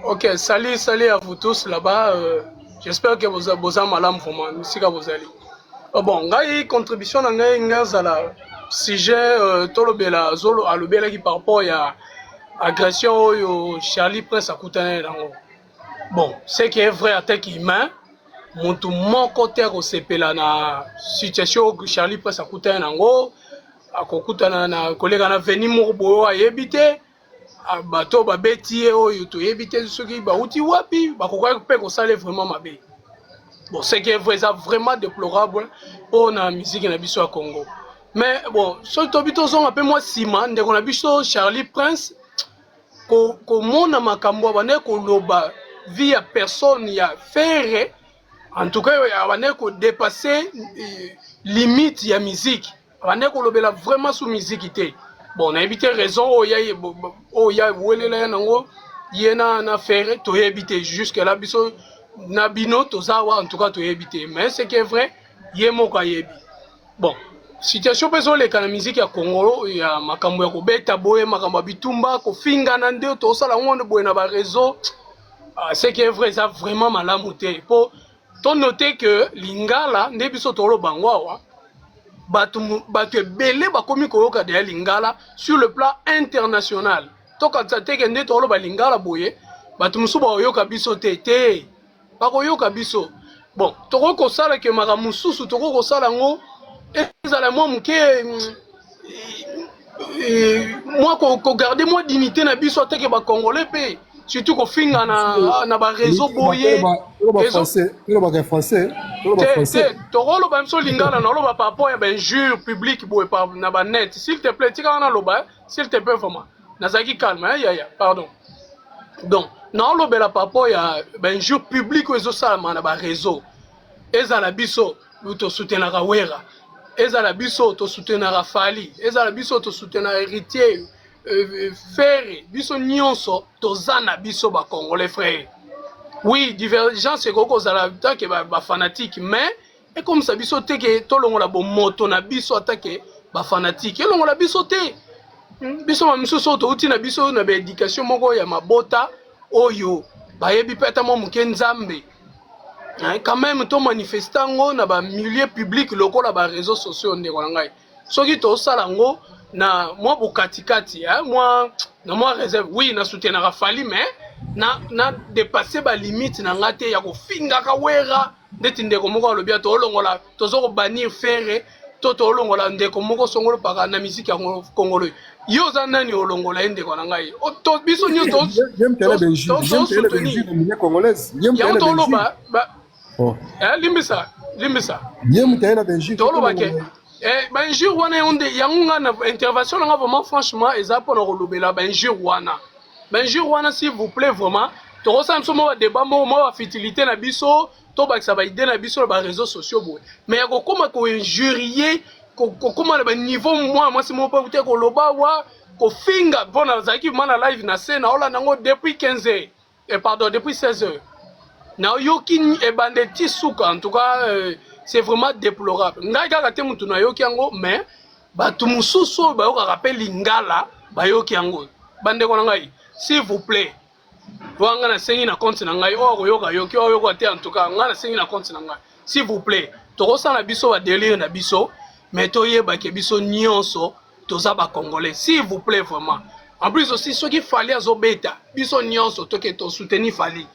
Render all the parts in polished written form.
Ok, salut à vous tous là-bas. J'espère que vous avez malam vraiment. Musique à vous aller. Bon, ngai contribution ngai ngazala sujet tolobela zolo alobela qui par rapport à agression yo Charlie Prince akutana nango. Bon, c'est qui est vrai à tel humain. Muntu moko te kosepela na situation Charlie Prince akutana nango. Akokutana na kolega na veni moko boyo ayebite. Bato babeti oyo toyebite soki bauti wapi bakoka pe kosala vraiment mabe. Bon, c'est qui est vrai, ça vraiment déplorable pour la musique na biso à Congo. Mais bon, so tobito son un peu moi sima ndeko na biso Charlie Prince ko mona makambo bane ko loba via personne ya faire en tout cas bane ko dépasser limite ya musique. Bane ko lobela vraiment sous musique té. Bon, on a évité raison, oh ya welela nango yena na faire to éviter jusque là biso na bino tozawa en tout cas to éviter mais c'est qui est vrai yemo ka yebi. Bon, situation peso le kana musique ya Congo ya makambo ya ko beta boye makambo bitumba ko finga na nde to sala ngonde boye na ba réseau. C'est qui est vrai ça vraiment malamu té. Pour ton noter que lingala nde biso to lo bangwa batu ebele bakomi koyoka de lingala sur le plan international. Toka tsateke nde tolo ba lingala boye batu musu ba yoka biso te bakoyoka biso. Bon, toko ko sala ke maka mususu toko ko sala ngo ezala mo muke moi ko garder moi dignité na biso teke ba congolais pe surtout ko finga na ba réseau boye français tokolo ba mso lingala na loba par rapport ya ben jure public boye par na ba net s'il te plaît tika na loba s'il te plaît vraiment nazaki calme ya pardon. Donc na lobela par rapport ya ben jure public ozo salama na ba réseau ezala biso to soutenaka wera ezala biso to soutenaka fali ezala biso to soutenaka héritier faire biso nyonso tozana biso ba congolais frère. Oui, divergence c'est koko zala que ba fanatique mais et comme ça biso te ke tolongola bo moto na biso attaquer ba fanatique elongola biso te biso ma miso to uti na biso na ba éducation moko ya mabota oyo ba yebi peta mo muke nzambe. Quand même to manifestango na ba milieu public lokola ba réseaux sociaux ndeko ngai soki to sala ngo na moi bokatikati moi na moi réserve oui na soutenaka fali mais na dépasser ba limite na ngate ya ko finga ka wera ndeti ndeko moko alobia to olongola tozo ko bannir faire to olongola ndeko moko songolo paka na musique ya Congolo yo za nani olongola ndeko na ngai to biso nyo to j'aime qu'elle est Belgique congolaise ya to loba limbisa j'aime qu'elle est Belgique to loba ke ben jour wana onde yangunga na intervention nga vraiment franchement ezapa na kolobela ben jour wana s'il vous plaît vraiment to resam so mo débat mo futilité na biso to ba ça ba idée na biso ba réseaux sociaux boy mais ya kokoma ko injurier kokoma ba niveau moi c'est mo pas écouter ko loba wa ko finga bona zaki mana live na scène ola nango depuis 15 heures et pardon depuis 16 heures na yoki e bandeti suka en tout cas c'est vraiment déplorable. Ngai kaka te mutu na yoki yango mais batu mususu ba yoka rappel lingala ba yoki yango bande ko ngai s'il vous plaît wanga na sengi na compte na ngai o yoka yoki o yoka te en tout cas nga na sengi na compte na ngai s'il vous plaît to kosa na biso ba délire na biso mais to yeba ke biso nyonso toza ba congolais s'il vous plaît vraiment en plus aussi ceux qui fallait azobeta biso nyonso to ke to soutenir fallait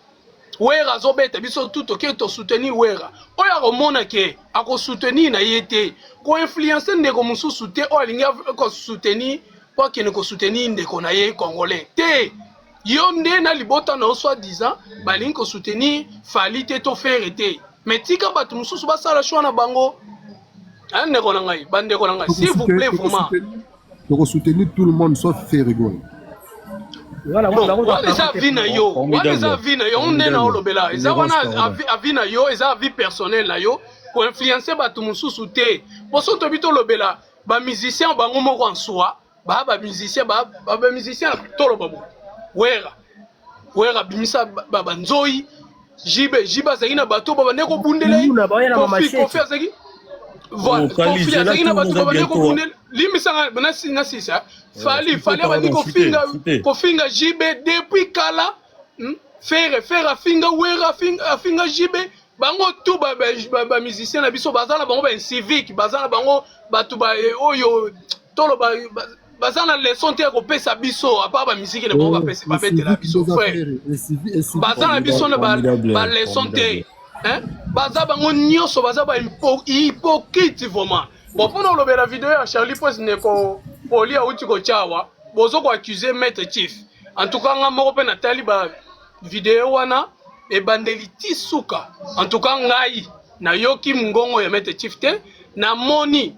wera zobeta biso tout ok to soutenir wera oya komona ke ako soutenir na yete ko influencer ndeko mususu te o linga ko soutenir pour que ne ko soutenir ndeko na ye congolais te yonde na libota na soi disant balingi ko soutenir fali te to faire te mais tika batu mususu basala choix na bango ndeko na ngai bandeko na ngai s'il vous plaît vraiment to soutenir tout le monde sauf Ferrigon. Voilà, eza vie na yo, on est na olobela, eza wana vie na yo, eza vie personnelle na yo, pour influencer batu mususu te. Poso to bito lobela, ba musicien bango moko en soi, ba musicien tolo babo. Wera bimisa ba nzoi, jiba zaki na bato ba ndeko bundele. Kofi azaki. Voilà, Kofi azangi na bato babandi kobune limisanga na sisa fali abandi kofinga jibe depuis kala faire afinga wera afinga jibe bango tout ba musicien na biso bazana bango ba civique bazana bango bato ba oyo tolo baza na leçon te ya kopesa biso apa ba musique na bango babetela biso frère baza na biso na ba leçon te baza bango nyonso baza ba hypocrite vraiment bon mpona olobela video ya Charlie Post neko poli auti kotiawa bozo koaccuse Maître Chief en tout cas nga moko mpe natali ba video wana ebandeli ti suka en tout cas ngai nayoki ngongo ya Maître Chief te namoni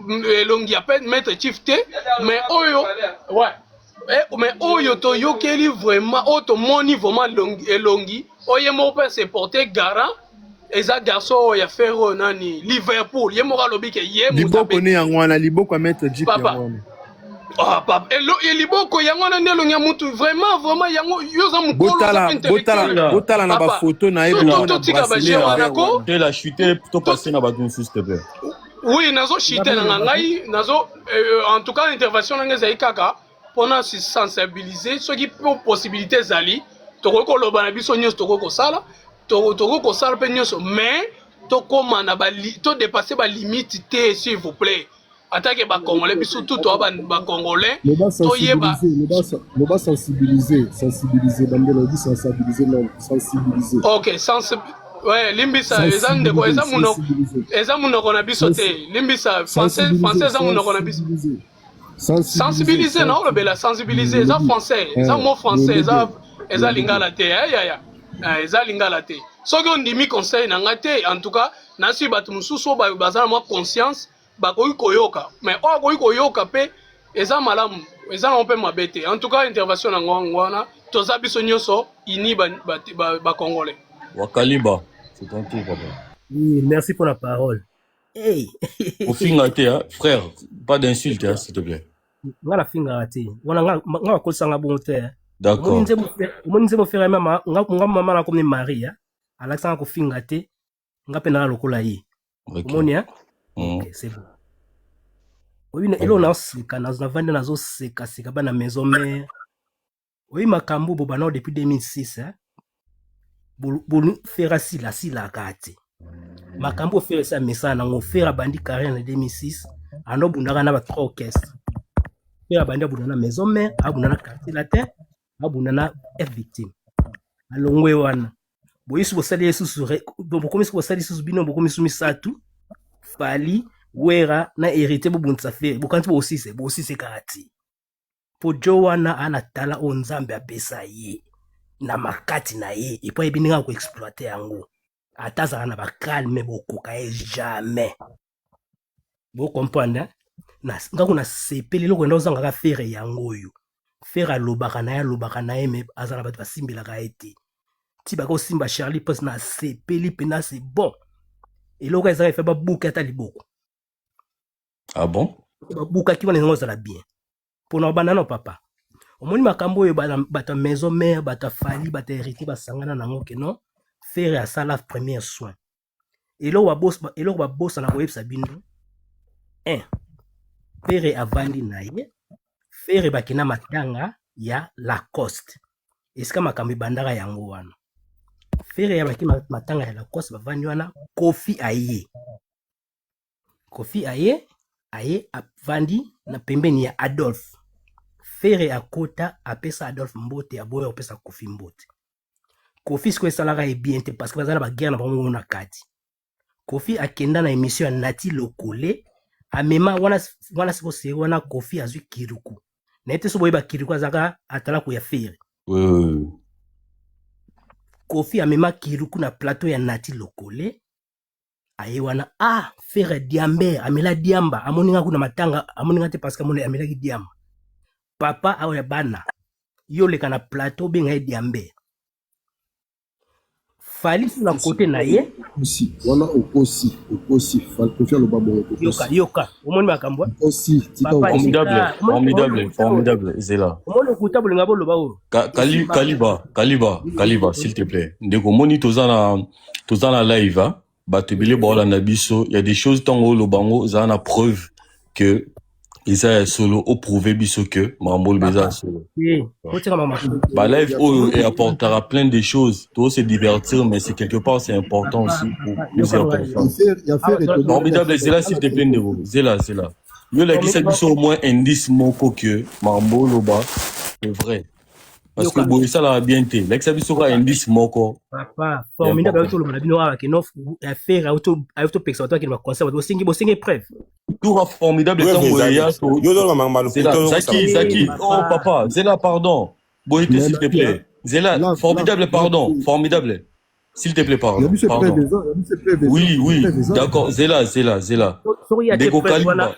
elongi ya Maître Chief te mais oyo mais oyo toyokeli vraiment oyo tomoni vraiment elongi oye moko mpe se porter garant eza garçon ya faire nani Liverpool ye moko alobi ke ye liboko ne yango wana liboko ya Maître Chief yango papa liboko yango wana nde elongi ya mutu vraiment yango yoza mokolo botala na bafoto na ye totika baje wana ko de la chute to passer na bato s'il te plaît. Oui, nazo chite na ngai nazo en tout cas l'intervention na ngai ezali kaka mpona sensibiliser soki po possibilité ezali tokoki koloba na biso nyonso tokoki kosala tokoki kosala mpe nyonso mais tokóma na todépasse balimite te s'il vous plaît atake bacongolais biso tout toa bacongolais toyeba loba sensibiliser bandela odi sensibiliser ok ouais limbisa eza ndeko eza munoko na biso te limbisa français eza munoko na biso sensibiliser na olobela sensibiliser eza français eza mot français eza lingala te eza lingala te soki ondimi conseil na ngai te en tout cas nasi bato mosusu oyo baza na mwa conscience bakoki koyoka mais oyo akoki koyoka mpe eza malamu eza nango mpe mabe te en tout cas intervention na ngongo wana toza biso nyonso ini bacongolais Wakaliba, c'est ton tour, papa. Oui, merci pour la parole. Hey! Au fingaté, hein, frère, pas d'insulte, hein, s'il te plaît. Nga la fingaté. Nga ko sanga bonté. D'accord. Omoni nzemo faire mama, nga mama na comme Marie, hein. Alexandre ko fingaté, nga pe na lokola yi. Omoni hein? OK, c'est bon. Oui, elo na sika na vanda na zo seka bana maison mère. Oui, makambo bo bana depuis 2006, hein. Bonu fera sila kati makambo fera sa mesana ngo fera bandi carrière en 2006 ano bundaka na ba trois orchestres fera bandi bundana na maison mère abundana quartier latin abundana F victime alongwe wana boyisu bosali yesu sure bokomisi bosali yesu bino bokomisi misatu fali wera na hérité bobundisa fera bokanti bosise kati po jowana ana tala onzambe apesa ye na makati na ye et puis ebininga ko exploiter yango atazaka na bakalme bokoka ye jamais bo comprendre na ngako na sepeli loko ndo zanga ka faire yango oyo faire lobaka na ye me azana bato basimbelaka ye te ti bako simba Charlie Post na sepeli pena c'est bon eloko ezaka fe babuka ata liboko Ah bon? Babuka ki wana ngo zala bien pona banana papa omoni makambo oyo bata maison mère bata fali bata hérité basangana nango ke non faire à ça la première soin elo ba boss na koyebisa bino pere avandi na ye faire bakina matanga ya Lacoste esika makambo bandaka yango wana faire ya bakina matanga ya Lacoste bavandi wana Kofi aye avandi na pembeni ya Adolphe Fere akota apesa Adolphe Mbote aboya apesa Kofi Mbote. Kofi siko esalaka bien te parce que bazala ba guerre na bango na kati. Kofi akenda na émission ya Nati Lokole amema wana siko se wana Kofi azwi Kiruku. Na ete so boyeba Kiruku azaka atala ko ya Fere. Oui. Kofi amema Kiruku na plateau ya Nati Lokole. Aye wana Fere Diamber amela Diamba amoninga kuna matanga amoninga te parce que amela ki Diamba. Papa awe bana yo leka na plateau benga ye Diambe fali sur la côté na ye aussi wana aussi fal préfère le babo yoka omoni makambo aussi formidable c'est là omoni kutable ngabo lo bawo Kaliba s'il te plaît ndeko moni tozana live hein Batebele Baolanda Biso, il y a des choses tant au Lobango, ça en a preuve que Isa solo au prouvé biso que Marambol Beza solo. Bah là il apportera plein de choses. Tout se divertir, mais c'est quelque part c'est important aussi pour plusieurs personnes. Formidable, c'est là s'il te plaît de vous. C'est là. Yo la qui s'habille au moins indice moko que Marambol Loba, c'est vrai. Parce que bon, ça l'a bien été. Là qui s'habille sur indice moko. Papa, formidable tout le monde. Bino avec une offre affaire auto pexatoire qui m'a conseillé. Vous singi preuve. Tout formidable Zaki. Oh papa, Zela pardon. Boïté s'il te plaît. Zela, formidable pardon, formidable. S'il te plaît pardon. Oui, d'accord, Zela. Dego Kaliba.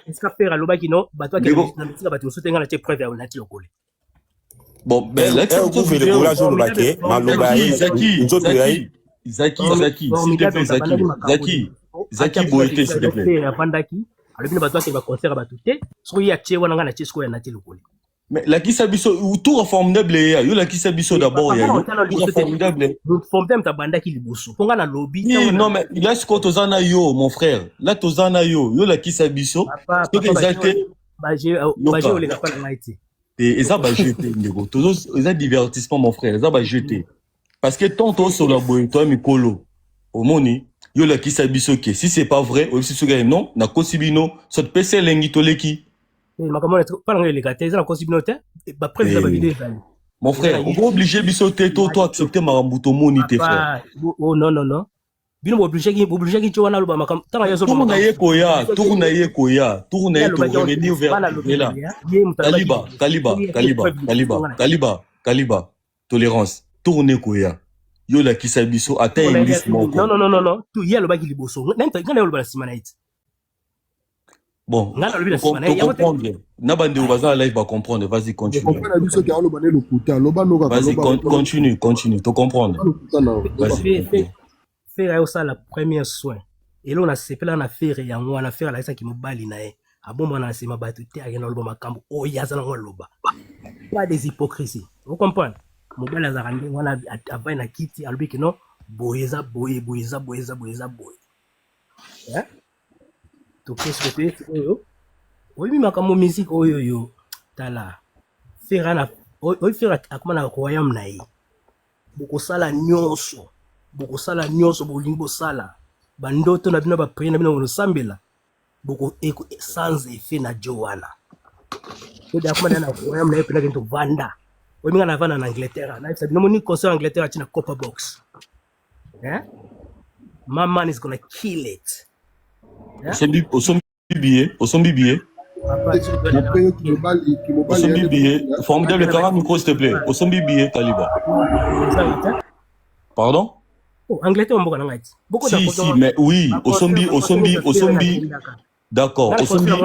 Bon, ben là tu fais le collage au baquet, Zaki, s'il te plaît Zaki Boïté s'il te plaît. Mais la qui s'abisso tout formidable yo la qui s'abisso d'abord tout formidable. Non mais là ce que tozana yo mon frère, là tozana yo la qui s'abisso ce que exacté et ça va jeter ndeko tous ça divertissement mon frère ça va jeter parce que tant sur la boy toi mikolo au moni yo la qui s'abisso que si c'est pas vrai aussi ce gars non na kosibino so pc lengi toleki. Mon frère, on va obliger bisoté toi accepter Marambuto moni tes frères. Oh non. Bino obligé ki wana loba makam tanga yazo tournaye koya revenir vers là. Kaliba tolérance tourner koya yo la kisabiso atteint indice moko. Non tout ya loba ki liboso ngana loba simana iti. Bon, comprendre. Nabande Obaza live va comprendre. Vas-y, continue. Vas-y, continue. Tu comprends. Vas-y. Faire ça la première soin. Et là, on a fait là, on a fait la qui me bali na e. A bon, on a fait ma batte, tu as gagné le macambo. Oh, yazana loba. Pas des hypocrisies. Vous comprenez? Mon bel azarandi, on a avant na kiti, albi que non, boyeza. Hein? Donc, qu'est-ce que tu fais? Oui, mais ma musique, yo. Tala. Faire à comment la royaume naï. Beaucoup sala nyonso, bolingo sala. Bandoto na bino ba prier na bino sambela. Beaucoup sans effet na Joanna. Et d'après na royaume naï pena kento vanda. Oui, mais on a en Angleterre. Na ça bino ni concert en Angleterre tina copper box. Hein? My man is gonna kill it. Au son billet. Formidable Kara micro s'il te plaît. Au son billet, Kaliba. Pardon? Oh, Angleterre, on va si, mais oui, au son billet. D'accord, au son billet.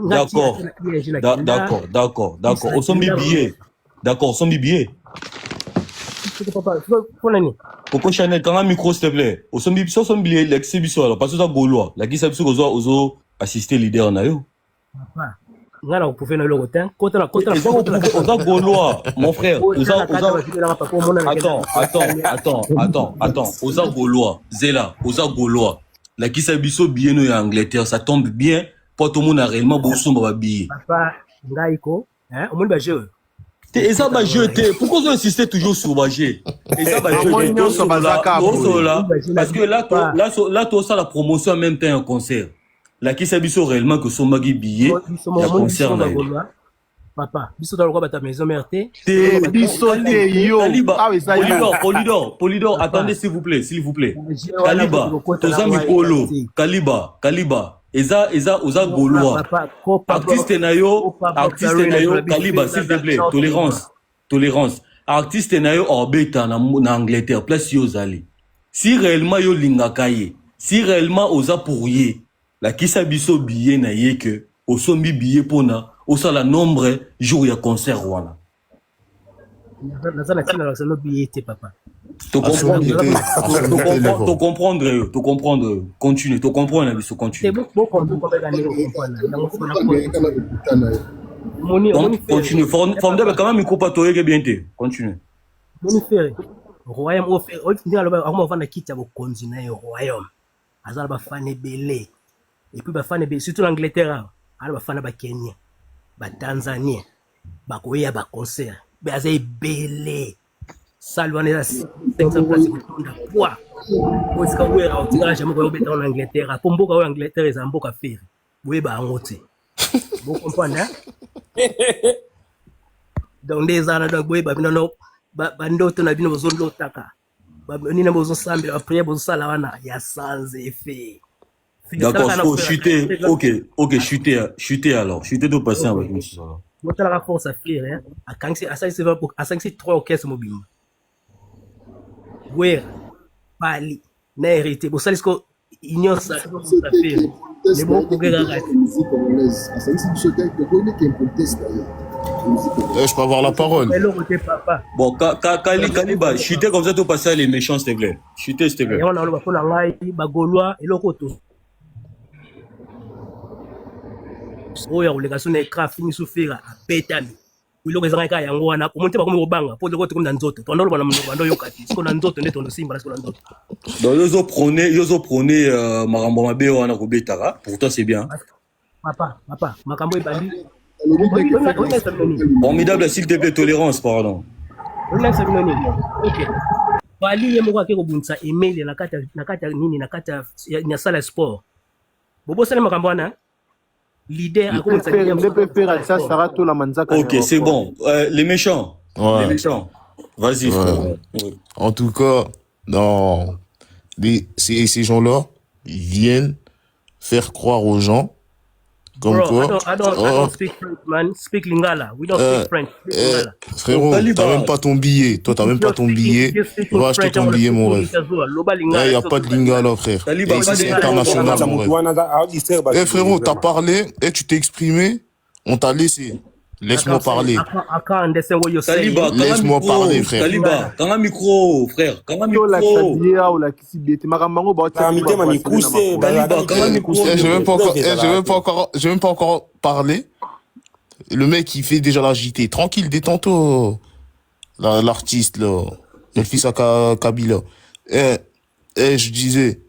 D'accord. Au son billet. D'accord, son billet. Pourquoi Chanel, quand un micro s'il te plaît, au son billet, l'exhibition alors parce que ça gaulois, la qui s'habille aux assister leader na yo. Ngana vous pouvez le rotin, côté la gaulois, mon frère, attends, aux gaulois, Zela, aux gaulois, la qui s'habille bien en Angleterre, ça tombe bien, pas tout le monde a réellement beau son billet. Papa, ngaiko, hein, au monde va jouer. Et ça va jeter. Pourquoi vous insistez toujours sur Bagé? Et ça va jeter. Parce que là, tu as la promotion en même temps un concert. Là, qui s'habille réellement que son magi billet, il y a concert. Papa, biso dans le roi de ta maison mère. Polydor, attendez s'il vous plaît. Kaliba. Eza oza gaulois. Artiste nayo, Kaliba, s'il te plaît. Tolérance. Artiste nayo orbita na Angleterre, place yozali. Si réellement yo lingakaye, si réellement oza pourrier, la kisa biso billet na ye que au sombi billet pona, au sala nombre jour ya concert wana. Papa. Tu comprendre. Continue, tu comprends la vie, continue. Continue. Formidable quand même, il coupe à toi, bien t'es. Continue. Royaume, royaume. azala bafana ebele et puis bafana ebele surtout l'Angleterre ala bafana bakenya batanzania bakoya baconcert be aza ebele sale wana eza 500 place kotonda poa osika wera otikala jamai koya obeta en Angleterre po mboka oyo Angleterre eza mboka fere boyeba yango te bokomprendre donc nde eza na donc boyeba bino bandoto na bino bozolotaka nina bozosambela bapriere bozosala wana ya sans effet. D'accord, faut chuter. Ok, chuter alors. Chuter de passer avec nous. Moi, tu as la force à faire, hein. À 5 3 orchestres mobiles. Oui, Bali, n'a hérité. Bon, ça, c'est ce qu'on ignore ça. Les mots pour regarder. Je peux avoir la parole. Bon, Kaliba, chuter comme ça, tu passes à les méchants, s'il te plaît. Chuter, s'il te plaît. Et on a le Bakonangai, Bagolois et l'Okoto. Oya ulekasi na ekra fini sufira apetami wiloko ezanga ka yango wana omonte ba komi obanga po loko tokomi na nzoto tondo loba na bando yokati siko na nzoto nde tondo simba siko na nzoto donc yozo prôner makambo mabe wana ko betaka pour toi c'est bien papa makambo ebandi formidable s'il te plaît tolérance pardon ok bali yemo kwa ke kobunsa email na kata nini na kata ya sala sport bobo sala makambo wana leader ça sera tout la manzaka. Ok, c'est bon. Les méchants. Ouais. Les méchants. Vas-y, frère. Ouais. En tout cas, non. Ces gens-là, ils viennent faire croire aux gens comme quoi. I don't speak French, man. Speak Lingala. We don't speak French. Frérot, t'as même pas ton billet. Toi, t'as même pas ton billet. Va acheter ton billet, mon rêve. Il n'y a pas de Lingala, frère. Et ici, c'est international, mon rêve. Eh, frérot, t'as parlé et tu t'es exprimé. On t'a laissé. Laisse-moi parler. Laisse-moi parler, frère. Kaliba, quand un micro, frère. Quand un micro. Je vais pas encore parler. Le mec, il fait déjà la JT. Tranquille, détends-toi. L'artiste, là. Le fils à Kabila. Je disais.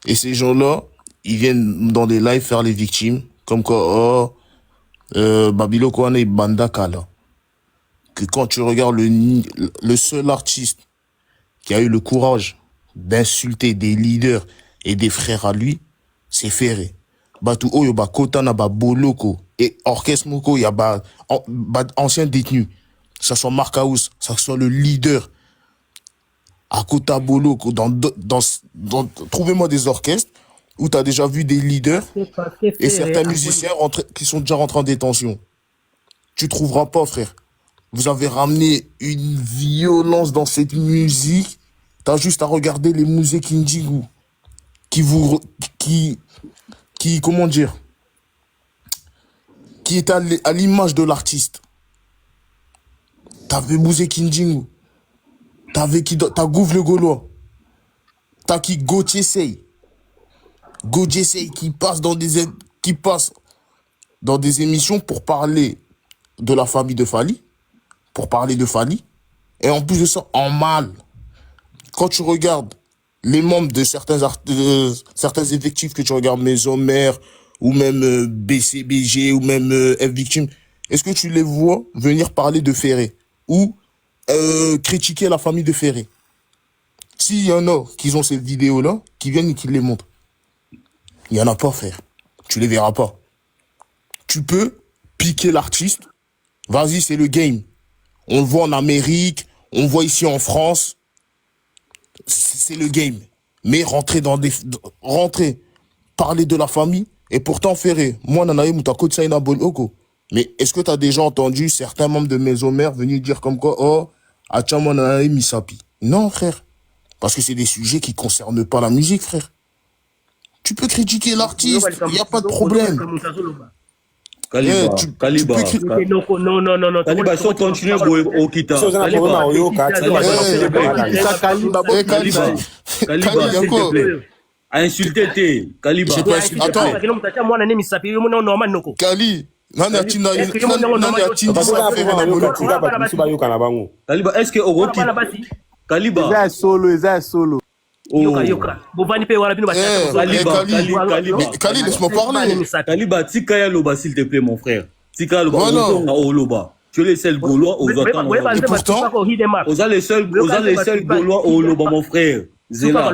Et ces gens-là, ils viennent dans des lives faire les victimes. Comme quoi, Babilo Kouane et Bandaka, là. Que quand tu regardes le seul artiste qui a eu le courage d'insulter des leaders et des frères à lui, c'est Ferré. Batu Oyo, Kotana, Boloko et Orchestre Moko, il y a anciens détenus. Ça soit Marcaus, ça soit le leader. À Kota Boloko, trouvez-moi des orchestres où tu as déjà vu des leaders et certains musiciens qui sont déjà rentrés en détention. Tu trouveras pas, frère. Vous avez ramené une violence dans cette musique. T'as juste à regarder les musées Kinjigu qui comment dire, qui est à l'image de l'artiste. T'avais Musée Kinjigu. T'as Gouv le Gaulois. T'as qui Gauthier Sey. Gauthier Sey qui passe dans des émissions pour parler de la famille de Fali. Pour parler de Fali. Et en plus de ça, en mal. Quand tu regardes les membres de certains effectifs que tu regardes, Maison Mère, ou même BCBG, ou même F-Victime, est-ce que tu les vois venir parler de Ferré? Ou critiquer la famille de Ferré? S'il y en a qui ont ces vidéos-là, qui viennent et qui les montrent, il n'y en a pas, frère. Tu les verras pas. Tu peux piquer l'artiste. Vas-y, c'est le game. On le voit en Amérique, on le voit ici en France. C'est le game. Mais rentrer parler de la famille, et pourtant Ferré, moi, Nanaï Moutako Tsaïna Boloko. Mais est-ce que tu as déjà entendu certains membres de Maison Mère venir dire comme quoi, oh, Achama Nanaï Misapi? Non, frère. Parce que c'est des sujets qui concernent pas la musique, frère. Tu peux critiquer l'artiste, il n'y a pas de problème. Kaliba, Kaliba. Non. Kaliba, si on continue au Kita. Kaliba, insulter t'es. Kaliba. Attends. Kali. Kaliba, est-ce que au Kita. Kaliba. Solo. yoka bovani pe wana bino Kali, laisse-moi parler. Kaliba, tika ya loba, s'il te plaît, mon frère. Tika loba, au loba. Tu es les seuls Gaulois aux attentes. Et pourtant, vous avez les seuls Gaulois au loba, mon frère. Zéla.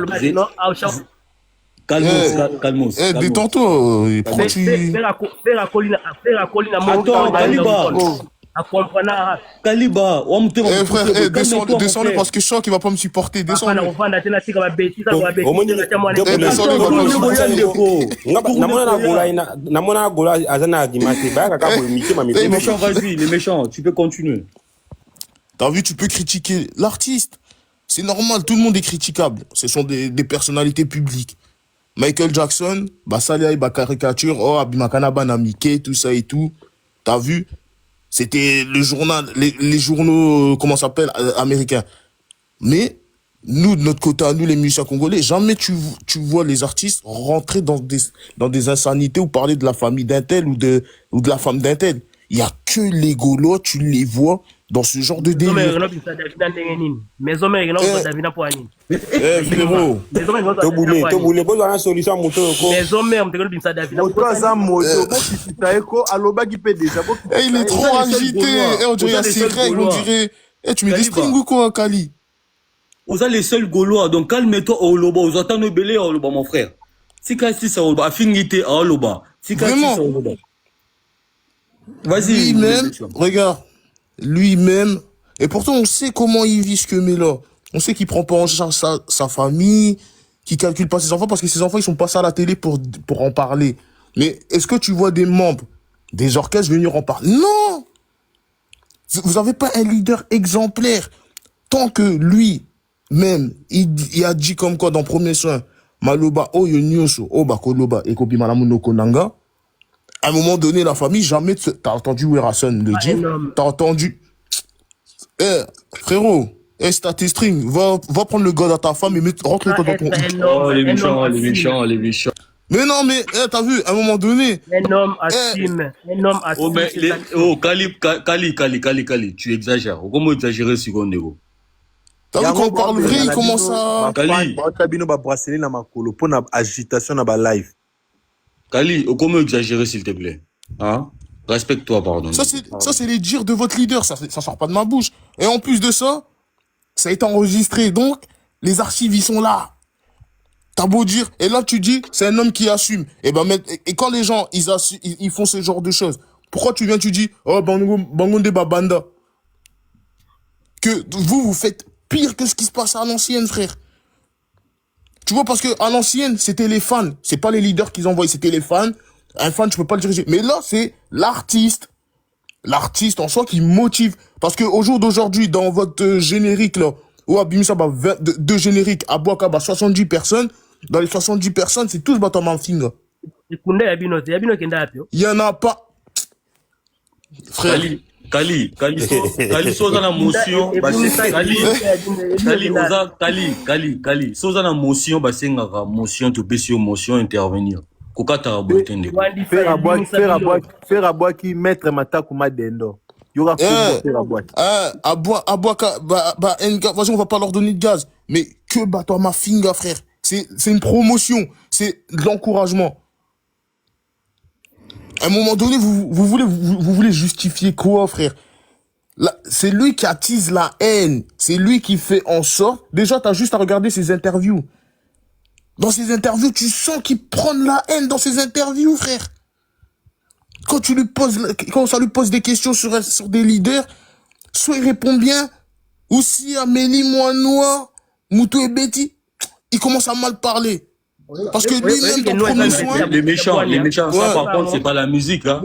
Calmos. Détends-toi. Pourquoi tu... Attends, Kaliba. Kaliba, frère, descendez parce que je sens qu'il va pas me supporter. Descendez. Les méchants, vas-y, les méchants, tu peux continuer. T'as vu, tu peux critiquer l'artiste. C'est normal, tout le monde est critiquable. Ce sont des personnalités publiques. Michael Jackson, Salia, caricature, oh, Abimakana, Banamike, tout ça et tout. T'as vu? C'était le journal, les journaux, comment ça s'appelle, américains. Mais, nous, de notre côté, nous, les musiciens congolais, jamais tu vois les artistes rentrer dans des insanités ou parler de la famille d'un tel ou de la femme d'un tel. Il y a que les Gaulois, tu les vois dans ce genre de délire. Frérot. Il est trop agité. On dirait, il y a ses règles, on dirait. Tu mets des strings ou quoi, Kali? Vous êtes les seuls Gaulois, donc calme-toi au loba. Vous attendez belé au loba, mon frère. Si kasi ça au loba, affinité au loba. Si kasi ça au loba. Vas-y. Lui-même, regarde. Lui-même, et pourtant on sait comment il vit ce que met là. On sait qu'il prend pas en charge sa famille, qu'il calcule pas ses enfants parce que ses enfants ils sont pas à la télé pour en parler. Mais est-ce que tu vois des membres des orchestres venir en parler? Non. Vous avez pas un leader exemplaire. Tant que lui-même il a dit comme quoi dans premier soin Maloba Oyo Nyoso Oba Koloba et Kobi Malamuno Konanga. À un moment donné, la famille, jamais... T'as entendu Werason le dire? T'as entendu... Frérot, t'as tes strings, va prendre le god à ta femme et rentre-toi dans ton... Oh, les méchants. Mais non, mais t'as vu, à un moment donné... Un homme assume. Kali, tu exagères. Comment exagérer si on est beau? T'as vu qu'on parle vrai, il commence à... Kali, comment exagérer s'il te plaît? Hein? Respecte-toi, pardon. Ça, c'est les dires de votre leader, ça sort pas de ma bouche. Et en plus de ça, ça a été enregistré, donc les archives, ils sont là. T'as beau dire, et là tu dis, c'est un homme qui assume. Et quand les gens, ils font ce genre de choses, pourquoi tu dis, oh, Bangonde Babanda? Que vous faites pire que ce qui se passe à l'ancienne, frère. Tu vois, parce que à l'ancienne, c'était les fans. C'est pas les leaders qu'ils envoient, c'était les fans. Un fan, tu peux pas le diriger. Mais là, c'est l'artiste. L'artiste en soi qui motive. Parce que au jour d'aujourd'hui, dans votre générique, là, où Abimisa, deux génériques, à Boaka, 70 personnes. Dans les 70 personnes, c'est tous Batman Finger. Il y en a pas. Frère. Kali, soza na motion, Kali, soza na motion, basengaka motion, to besio motion intervenir. Kokata boitende. Faire à boire qui mettre Matakuma dendo. Yoga faire à boire. Vas-y, on va pas leur donner de gaz. Mais que bateau ma finger, frère. C'est une promotion. C'est de l'encouragement. À un moment donné, vous voulez justifier quoi, frère? C'est lui qui attise la haine. C'est lui qui fait en sorte... Déjà, t'as juste à regarder ses interviews. Dans ses interviews, tu sens qu'il prend de la haine dans ses interviews, frère. Quand ça lui pose des questions sur des leaders, soit il répond bien, ou si Amélie Moinois, Moutou et Betty, il commence à mal parler. Parce que lui-même, dans le premier soin... Les méchants, ça par contre, c'est pas la musique, hein.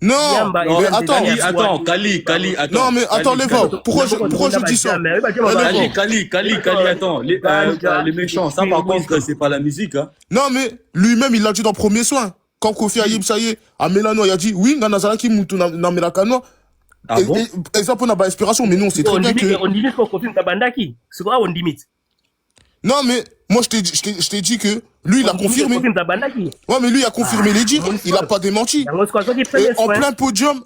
Non, mais attends, Kali, attends. Non, mais attends, Léva, pourquoi je dis ça? Kali, attends. Les méchants, ça par contre, c'est pas la musique, hein. Non, mais lui-même, il l'a dit dans le premier soin. Quand Kofi Ayib, ça y est, à Mélano, il a dit, oui, Nanazaraki Moutou na Melakano. Ah bon? Et ça, on a pas inspiration, mais non, c'est très bien que... On limite pour Kofi Tabandaki. C'est quoi, on limite? Non, mais moi, je t'ai dit que lui, il a confirmé. Ouais, mais lui, il a confirmé les dires. Il a pas démenti. Et en plein podium,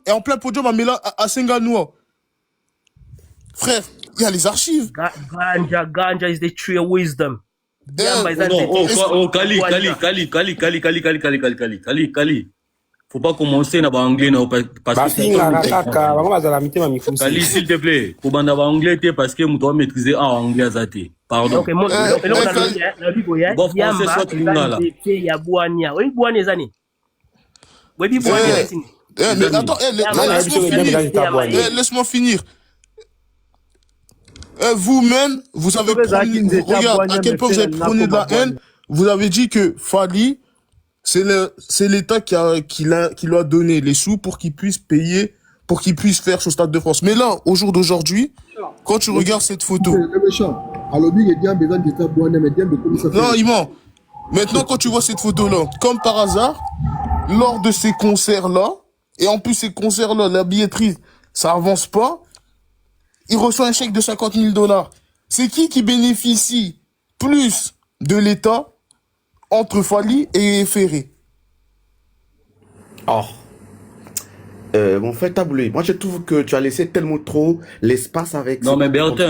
à Senganoa. Frère, il y a les archives. Ganja is the true wisdom. Diamba eza Non, ndeke. Kali. Faut pas commencer na anglais na parce que bafinga kaka bango bazala mitema mikusi. Kali, s'il te plaît, pour banda anglais parce que tu dois maîtriser en anglais azati. Pardon. Ok, mon eloko na biboya. Diamba eza ndeke ya bwania. Oui, bwania eza nini? Oui, bwania eza nini? Mais attends, laisse-moi finir. Vous-même, vous avez prôné, regarde à quel point vous avez prôné de la haine. Vous avez dit que Fally, c'est l'État qui lui a donné les sous pour qu'il puisse payer, pour qu'il puisse faire ce Stade de France. Mais là, au jour d'aujourd'hui, quand tu regardes cette photo. Non, Iman. Maintenant, quand tu vois cette photo-là, comme par hasard, lors de ces concerts-là, et en plus ces concerts-là, la billetterie, ça avance pas, il reçoit un chèque de 50 000 $. C'est qui bénéficie plus de l'État entre Fally et Ferré? Oh. Mon frère Taboulé, moi je trouve que tu as laissé tellement trop l'espace avec... Non mais Bertin,